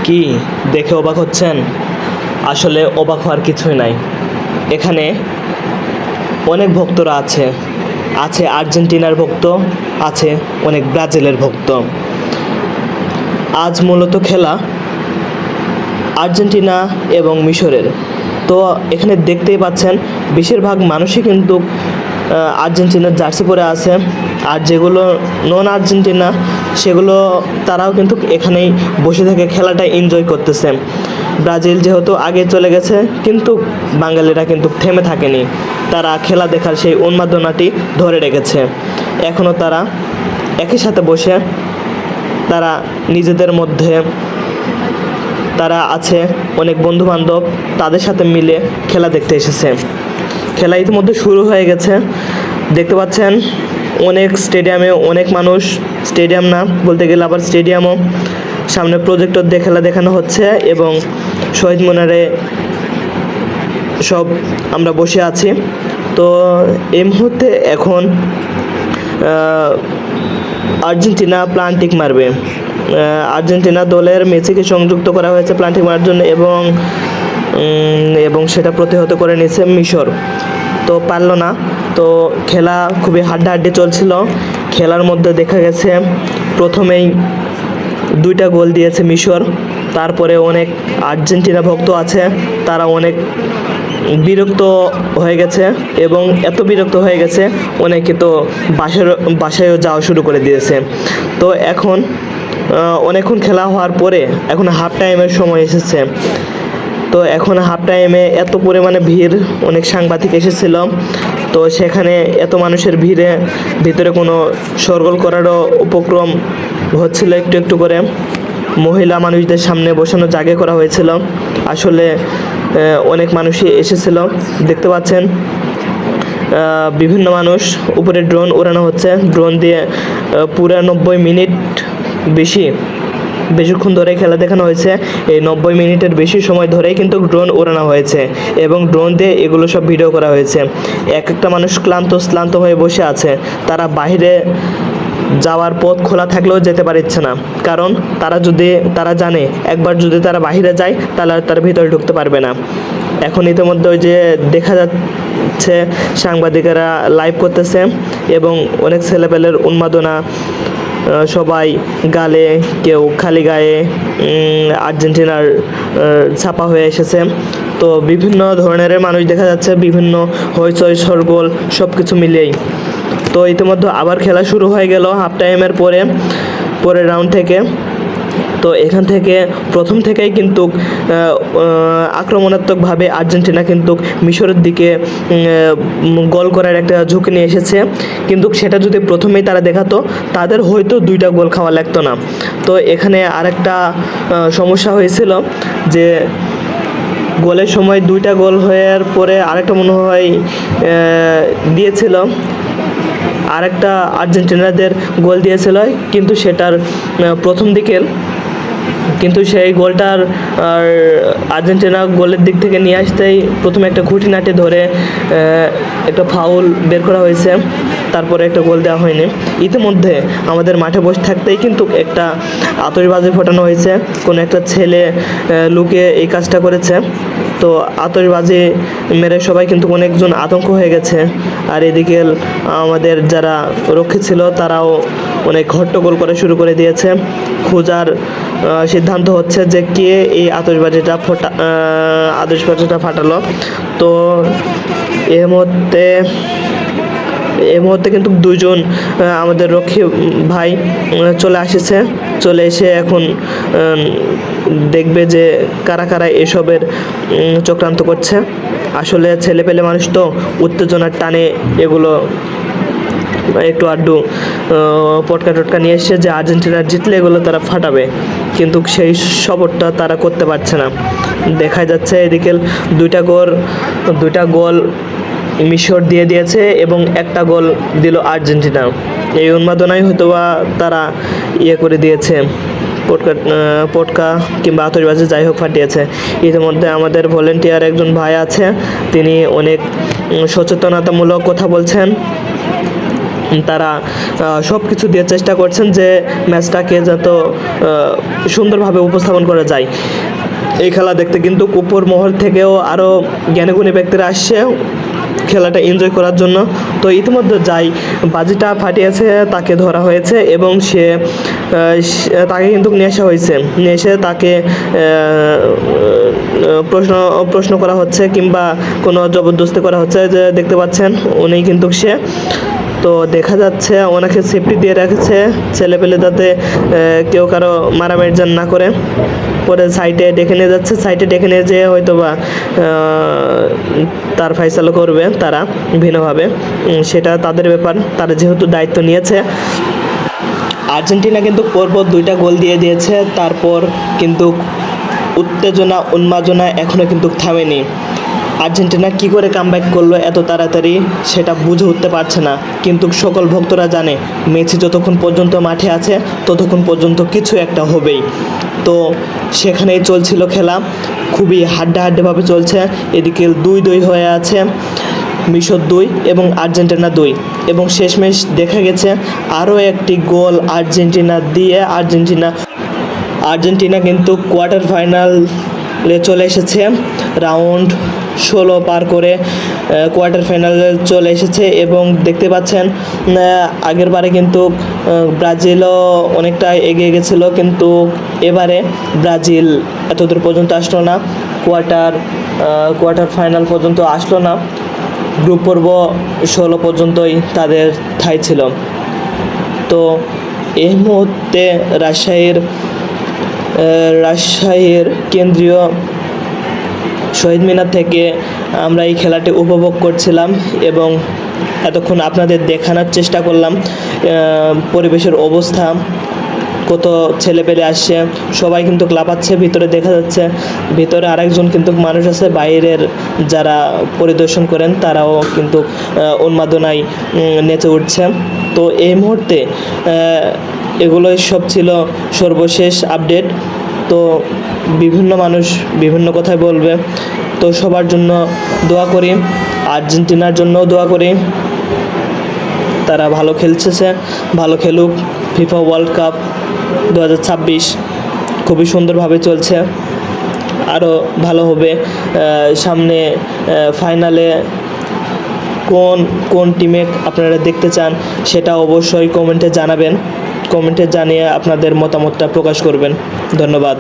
কি দেখে অবাক হচ্ছেন? আসলে অবাক হওয়ার কিছুই নাই। এখানে অনেক ভক্তরা আছে। আছে আর্জেন্টিনার ভক্ত, আছে অনেক ব্রাজিলের ভক্ত। আজ মূলত খেলা আর্জেন্টিনা এবং মিশরের। তো এখানে দেখতেই পাচ্ছেন বেশিরভাগ মানুষই কিন্তু আর্জেন্টিনার জার্সি পরে আছে। আর যেগুলো নন আর্জেন্টিনা সেগুলো তারাও কিন্তু এখানেই বসে থেকে খেলাটা এনজয় করতেছে। ব্রাজিল যেহেতু আগে চলে গেছে, কিন্তু বাঙালিরা কিন্তু থেমে থাকেনি। তারা খেলা দেখার সেই উন্মাদনাটি ধরে রেখেছে। এখনও তারা একই সাথে বসে তারা নিজেদের মধ্যে তারা আছে, অনেক বন্ধুবান্ধব তাদের সাথে মিলে খেলা দেখতে এসেছে। খেলা ইতিমধ্যে শুরু হয়ে গেছে, দেখতে পাচ্ছেন অনেক স্টেডিয়ামে অনেক মানুষ। স্টেডিয়াম না বলতে গেলে আবার স্টেডিয়ামও, সামনে প্রজেক্টর দিয়ে খেলা দেখানো হচ্ছে এবং শহীদ মিনারে সব আমরা বসে আছি। তো এই মুহূর্তে এখন আর্জেন্টিনা প্লান্টিক মারবে। আর্জেন্টিনা দলের মেসিকে সংযুক্ত করা হয়েছে প্লান্টিক মারার জন্য এবং সেটা প্রতিহত করে নিয়েছে মিশর। তো পারল না। তো খেলা খুবই হাড্ডাহাড্ডি চলছিল। খেলার মধ্যে দেখা গেছে প্রথমেই 2টা গোল দিয়েছে মিশর। তারপরে অনেক আর্জেন্টিনা ভক্ত আছে, তারা অনেক বিরক্ত হয়ে গেছে এবং এত বিরক্ত হয়ে গেছে অনেকে তো বাসায়ও যাওয়া শুরু করে দিয়েছে। তো এখন অনেকক্ষণ খেলা হওয়ার পরে এখন হাফ টাইমের সময় এসেছে। তো এখন হাফ টাইমে এত পরিমাণে ভিড়, অনেক সাংবাদিক এসেছিল। তো সেখানে এত মানুষের ভিতরে কোনো শোরগোল করারও উপক্রম হচ্ছিল একটু একটু করে। মহিলা মানুষদের সামনে বসানো জায়গা করা হয়েছিল। আসলে অনেক মানুষই এসেছিল, দেখতে পাচ্ছেন বিভিন্ন মানুষ। উপরে ড্রোন উড়ানো হচ্ছে, ড্রোন দিয়ে পুরো 90 মিনিট বেশিক্ষণ ধরে খেলা দেখানো হয়েছে। এই 90 মিনিটের বেশি সময় ধরেই কিন্তু ড্রোন ওড়ানো হয়েছে এবং ড্রোন দিয়ে এগুলো সব ভিডিও করা হয়েছে। একটা মানুষ ক্লান্ত হয়ে বসে আছে। তারা বাইরে যাওয়ার পথ খোলা থাকলেও যেতে পারছে না, কারণ তারা জানে একবার যদি তারা বাইরে যায় তাহলে আর তার ভিতরে ঢুকতে পারবে না। এখন ইতিমধ্যে ওই যে দেখা যাচ্ছে সাংবাদিকেরা লাইভ করতেছে এবং অনেক ছেলেপেলের উন্মাদনা, সবাই গালে, কেউ খালি গায়ে আর্জেন্টিনার ছাপা হয়ে এসেছে। তো বিভিন্ন ধরনের মানুষ দেখা যাচ্ছে, বিভিন্ন হইচই শোরগোল সব কিছু মিলিয়েই। তো ইতিমধ্যে আবার খেলা শুরু হয়ে গেল হাফ টাইমের পরের রাউন্ড থেকে। তো এখান থেকে প্রথম থেকেই কিন্তু আক্রমণাত্মকভাবে আর্জেন্টিনা কিন্তু মিশরের দিকে গোল করার একটা ঝুঁকি নিয়ে এসেছে। কিন্তু সেটা যদি প্রথমেই তারা দেখাতো, তাদের হয়তো 2টা গোল খাওয়া লাগতো না। তো এখানে আরেকটা সমস্যা হয়েছিল যে গোলের সময় 2টা গোল হওয়ার পরে আরেকটা মনে হয় দিয়েছিল, আরেকটা আর্জেন্টিনাদের গোল দিয়েছিল, কিন্তু সেটার প্রথম দিকের, কিন্তু সেই গোলটার আর আর্জেন্টিনা গোলের দিক থেকে নিয়ে আসতেই প্রথমে একটা খুঁটিনাটি ধরে একটা ফাউল বের করা হয়েছে, তারপরে একটা গোল দেওয়া হয়নি। ইতিমধ্যে আমাদের মাঠে বসে থাকতেই কিন্তু একটা আতশবাজি ফোটানো হয়েছে। কোনো একটা ছেলে লুকিয়ে এই কাজটা করেছে। তো আতশবাজি মেরে সবাই কিন্তু অনেকজন আতঙ্ক হয়ে গেছে। আর এদিকে আমাদের যারা রক্ষী ছিল তারাও অনেক হট্টগোল করে শুরু করে দিয়েছে। খোঁজার সিদ্ধান্ত হচ্ছে যে কে এই আতশবাজিটা ফাটালো। তো এই মুহূর্তে কিন্তু 2জন আমাদের রক্ষী ভাই চলে এসে এখন দেখবে যে কারা কারা এসবের চক্রান্ত করছে। আসলে ছেলেপেলে মানুষ তো উত্তেজনার টানে এগুলো একটু আড্ডু পটকা নিয়ে এসছে যে আর্জেন্টিনা জিতলে এগুলো তারা ফাটাবে, কিন্তু সেই সবরটা তারা করতে পারছে না। দেখা যাচ্ছে এদিকে 2টা গোল মিশর দিয়ে দিয়েছে এবং একটা গোল দিল আর্জেন্টিনা। এই উন্মাদনায় হয়তো বা তারা করে দিয়েছে, পটকা কিংবা আতশবাজি যাই হোক ফাটিয়েছে। ইতিমধ্যে আমাদের ভলেন্টিয়ার একজন ভাই আছে, তিনি অনেক সচেতনতামূলক কথা বলছেন। তারা সব কিছু দিয়ে চেষ্টা করছেন যে ম্যাচটাকে যত সুন্দরভাবে উপস্থাপন করা যায়। এই খেলা দেখতে কিন্তু উপর মহল থেকেও আরও জ্ঞানীগুণী ব্যক্তিরা আসছে খেলাটা এনজয় করার জন্য। তো ইতিমধ্যে যাই বাজিটা ফাটিয়েছে তাকে ধরা হয়েছে এবং তাকে কিন্তু নিয়ে আসা হয়েছে, নিয়ে এসে তাকে প্রশ্ন করা হচ্ছে কিংবা কোনো জবরদস্তি করা হচ্ছে। যে দেখতে পাচ্ছেন উনি কিন্তু সে, তো দেখা যাচ্ছে ওনাকে সেফটি দিয়ে রেখেছে ছেলেপেলে যাতে কেউ কারো মারামারি যেন না করে। পরে সাইডে ডেকে নিয়ে যাচ্ছে, সাইডে ডেকে নিয়ে যেয়ে হয়তো বা তার ফয়সালা করবে তারা ভিন্নভাবে, সেটা তাদের ব্যাপার, তারা যেহেতু দায়িত্ব নিয়েছে। আর্জেন্টিনা কিন্তু পরপর 2টা গোল দিয়ে দিয়েছে, তারপর কিন্তু উত্তেজনা উন্মাদনা এখনও কিন্তু থামেনি। আর্জেন্টিনা কী করে কামব্যাক করলো এত তাড়াতাড়ি সেটা বুঝে উঠতে পারছে না, কিন্তু সকল ভক্তরা জানে মেসি যতক্ষণ পর্যন্ত মাঠে আছে ততক্ষণ পর্যন্ত কিছু একটা হবেই। তো সেখানেই চলছিল খেলা, খুবই হাড্ডাহাড্ডিভাবে চলছে। এদিকে 2-2 হয়ে আছে, মিশর 2 এবং আর্জেন্টিনা 2, এবং শেষমেশ দেখা গেছে আরও একটি গোল আর্জেন্টিনা দিয়ে আর্জেন্টিনা কিন্তু কোয়ার্টার ফাইনালে চলে এসেছে। রাউন্ড 16 পার করে কোয়ার্টার ফাইনালে চলে এসেছে। এবং দেখতে পাচ্ছেন আগের বারে কিন্তু ব্রাজিলও অনেকটা এগিয়ে গেছিলো, কিন্তু এবারে ব্রাজিল এতদূর পর্যন্ত আসলো না, কোয়ার্টার ফাইনাল পর্যন্ত আসলো না। গ্রুপ পর্ব 16 পর্যন্তই তাদের ঠাঁই ছিল। তো এই মুহূর্তে রাজশাহীর কেন্দ্রীয় শহীদ মিনার থেকে আমরা এই খেলাটি উপভোগ করছিলাম এবং এতক্ষণ আপনাদের দেখানোর চেষ্টা করলাম পরিবেশের অবস্থা। কত ছেলেপেলে আসছে, সবাই কিন্তু লাফাচ্ছে। ভিতরে দেখা যাচ্ছে ভিতরে আরেকজন কিন্তু মানুষ আছে বাইরের যারা পরিদর্শন করেন, তারাও কিন্তু উন্মাদনায় নেচে উঠছে। তো এই মুহূর্তে এগুলোই সব ছিল সর্বশেষ আপডেট। তো বিভিন্ন মানুষ বিভিন্ন কথাই বলবে, তো সবার জন্য দোয়া করি, আর্জেন্টিনার জন্য দোয়া করি, তারা ভালো খেলছে, ভালো খেলুক। ফিফা ওয়ার্ল্ড কাপ 2026 খুবই সুন্দরভাবে চলছে, আরও ভালো হবে সামনে। ফাইনালে কোন টিমে আপনারা দেখতে চান সেটা অবশ্যই কমেন্টে জানাবেন, কমেন্টে জানিয়ে আপনাদের মতামতটা প্রকাশ করবেন। ধন্যবাদ।